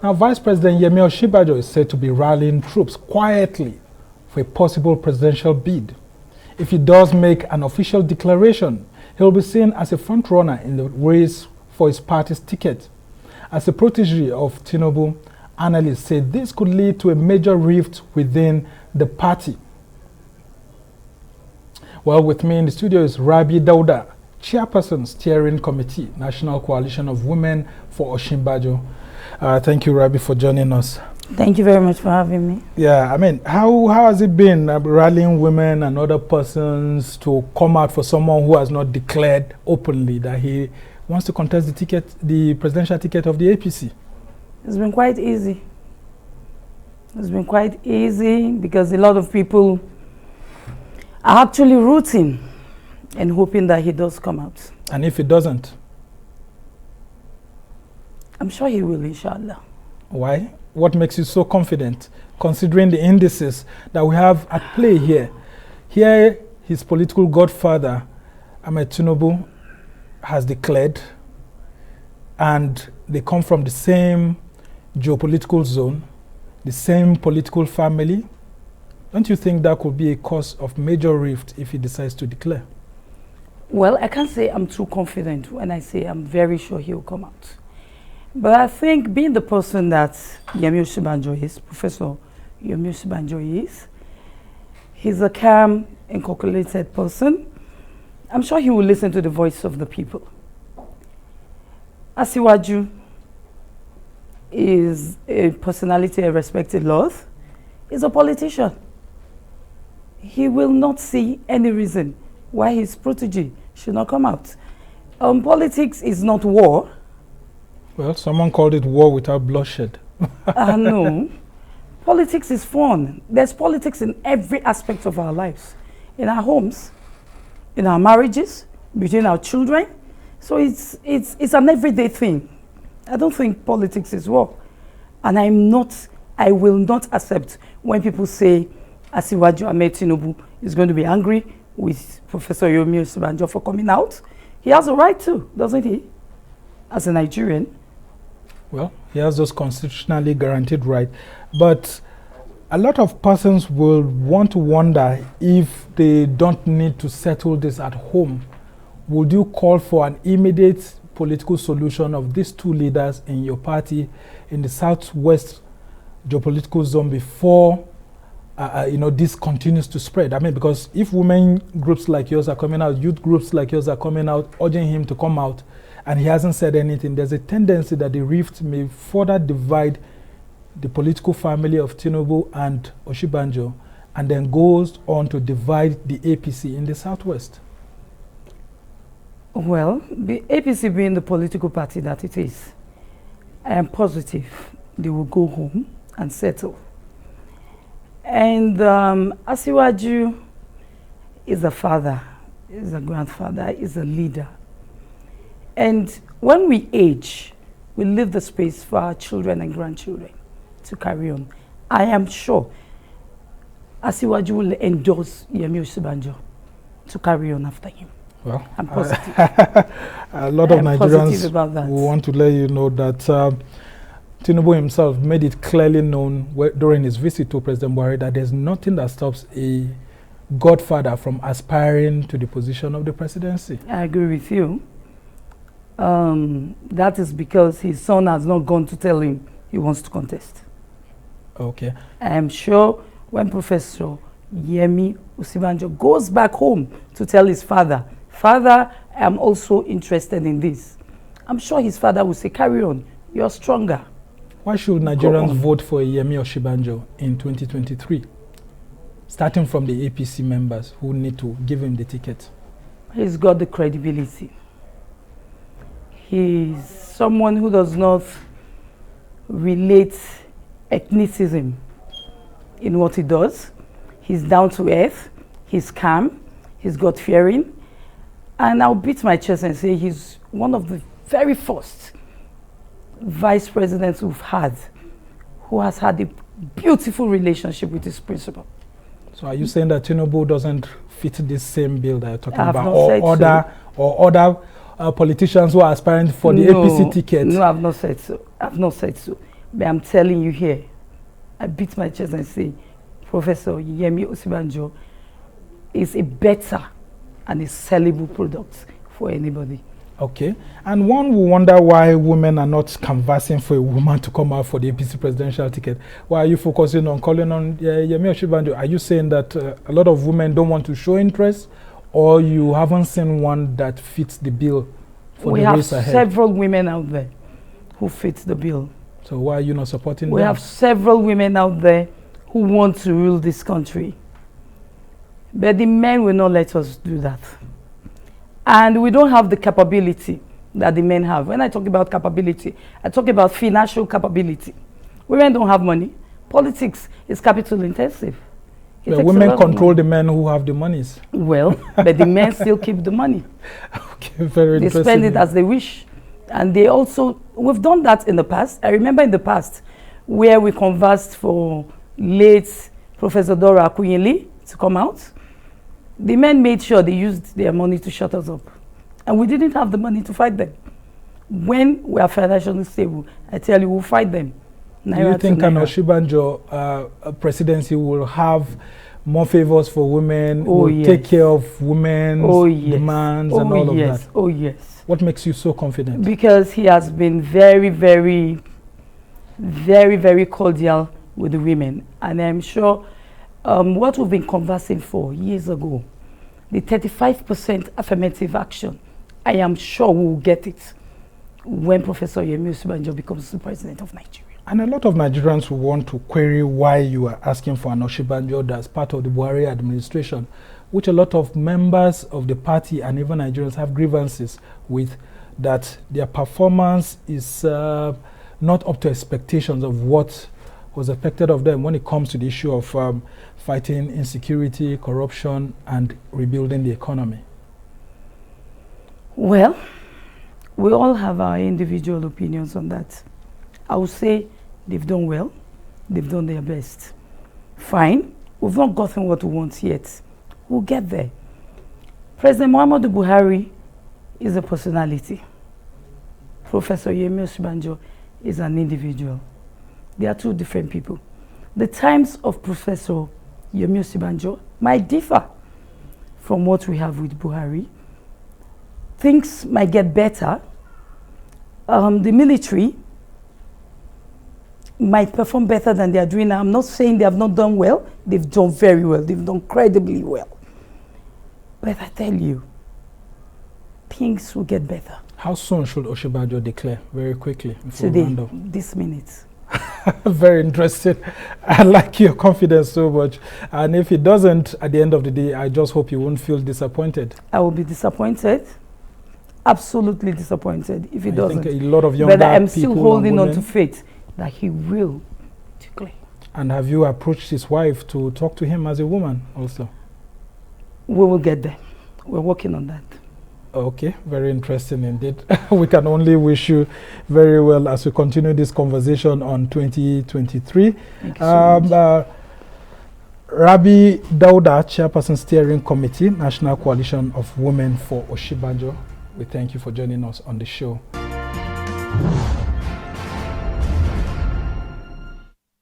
Now, Vice President Yemi Osinbajo is said to be rallying troops quietly for a possible presidential bid. If he does make an official declaration, he will be seen as a frontrunner in the race for his party's ticket. As a protege of Tinubu, analysts say this could lead to a major rift within the party. Well, with me in the studio is Rabi Dauda, Chairperson, Steering Committee, National Coalition of Women for Osinbajo. Thank you, Rabi, for joining us. Thank you very much for having me. Yeah, I mean, how has it been rallying women and other persons to come out for someone who has not declared openly that he wants to contest the ticket, the presidential ticket of the APC? It's been quite easy. It's been quite easy because a lot of people are actually rooting and hoping that he does come out. And if he doesn't? I'm sure he will, inshallah. Why? What makes you so confident, considering the indices that we have at play here? Here, his political godfather, Tinubu, has declared, and they come from the same geopolitical zone, the same political family. Don't you think that could be a cause of major rift if he decides to declare? Well, I can't say I'm too confident when I say I'm very sure he'll come out. But I think being the person that Yemi Osinbajo is, Professor Yemi Osinbajo is, he's a calm and calculated person. I'm sure he will listen to the voice of the people. Asiwaju is a personality, a respected Lord. He's a politician. He will not see any reason why his protege should not come out. Politics is not war. Well, someone called it war without bloodshed. No. Politics is fun. There's politics in every aspect of our lives. In our homes, in our marriages, between our children. So it's an everyday thing. I don't think politics is war. And I will not accept when people say Asiwaju Ahmed Tinubu is going to be angry with Professor Yemi Osinbajo for coming out. He has a right to, doesn't he? As a Nigerian. Well, he has those constitutionally guaranteed right. But a lot of persons will want to wonder if they don't need to settle this at home. Would you call for an immediate political solution of these two leaders in your party in the southwest geopolitical zone before this continues to spread? I mean, because if women groups like yours are coming out, youth groups like yours are coming out, urging him to come out, and he hasn't said anything, there's a tendency that the rift may further divide the political family of Tinubu and Osinbajo, and then goes on to divide the APC in the southwest. Well, the APC being the political party that it is, I am positive they will go home and settle. And Asiwaju is a father, is a grandfather, is a leader. And when we age, we leave the space for our children and grandchildren to carry on. I am sure Asiwaju will endorse Yemi Osinbajo to carry on after him. Well, I'm positive. A lot of Nigerians want to let you know that Tinubu himself made it clearly known during his visit to President Buhari that there's nothing that stops a godfather from aspiring to the position of the presidency. I agree with you. That is because his son has not gone to tell him he wants to contest. Okay. I am sure when Professor Yemi Osinbajo goes back home to tell his father, "Father, I am also interested in this," I'm sure his father will say, "Carry on, you're stronger." Why should Nigerians vote for Yemi Osinbajo in 2023? Starting from the APC members who need to give him the ticket. He's got the credibility. He's someone who does not relate ethnicism in what he does. He's down to earth, he's calm, he's God-fearing, and I'll beat my chest and say he's one of the very first vice presidents we've had who has had a beautiful relationship with his principal. So are you saying that Tinubu doesn't fit this same bill that you're talking about, or other politicians who are aspiring for the APC ticket? No, I've not said so. I've not said so. But I'm telling you here, I beat my chest and say, Professor Yemi Osinbajo is a better and a sellable product for anybody. Okay. And one will wonder why women are not canvassing for a woman to come out for the APC presidential ticket. Why are you focusing on calling on Yemi Osinbajo? Are you saying that a lot of women don't want to show interest, or you haven't seen one that fits the bill for the race ahead? We have several women out there who fit the bill. So why are you not supporting them? We have several women out there who want to rule this country. But the men will not let us do that. And we don't have the capability that the men have. When I talk about capability, I talk about financial capability. Women don't have money. Politics is capital intensive. The women control the men who have the monies. Well, but the men still keep the money. Okay, very interesting. They spend it as they wish. And they also, we've done that in the past. I remember in the past where we conversed for late Professor Dora Akunyili to come out. The men made sure they used their money to shut us up. And we didn't have the money to fight them. When we are financially stable, I tell you, we'll fight them. Do you think an Osinbajo presidency will have more favors for women, will take care of women's demands and all of that? Oh, yes. What makes you so confident? Because he has been very, very, very, very cordial with the women. And I'm sure what we've been conversing for years ago, the 35% affirmative action, I am sure we will get it when Professor Yemi Osinbajo becomes the president of Nigeria. And a lot of Nigerians will want to query why you are asking for an Osinbajo as part of the Buhari administration, which a lot of members of the party and even Nigerians have grievances with, that their performance is not up to expectations of what was expected of them when it comes to the issue of fighting insecurity, corruption, and rebuilding the economy. Well, we all have our individual opinions on that. I would say they've done well, they've done their best. Fine, we've not gotten what we want yet. We'll get there. President Muhammadu Buhari is a personality. Professor Yemi Osinbajo is an individual. They are two different people. The times of Professor Yemi Osinbajo might differ from what we have with Buhari. Things might get better. The military might perform better than they are doing now. I'm not saying they have not done well. They've done very well. They've done credibly well. But I tell you, things will get better. How soon should Osinbajo declare? Very quickly. Today, this minute. Very interesting. I like your confidence so much. And if it doesn't, at the end of the day, I just hope you won't feel disappointed. I will be disappointed. Absolutely disappointed if it doesn't. I think a lot of younger but I'm still holding on to women. faith that he will declare. And have you approached his wife to talk to him as a woman also? We will get there. We're working on that. Okay, very interesting indeed. We can only wish you very well as we continue this conversation on 2023. Thank you so much. Rabi Dauda, Chairperson Steering Committee, National Coalition of Women for Osinbajo. We thank you for joining us on the show.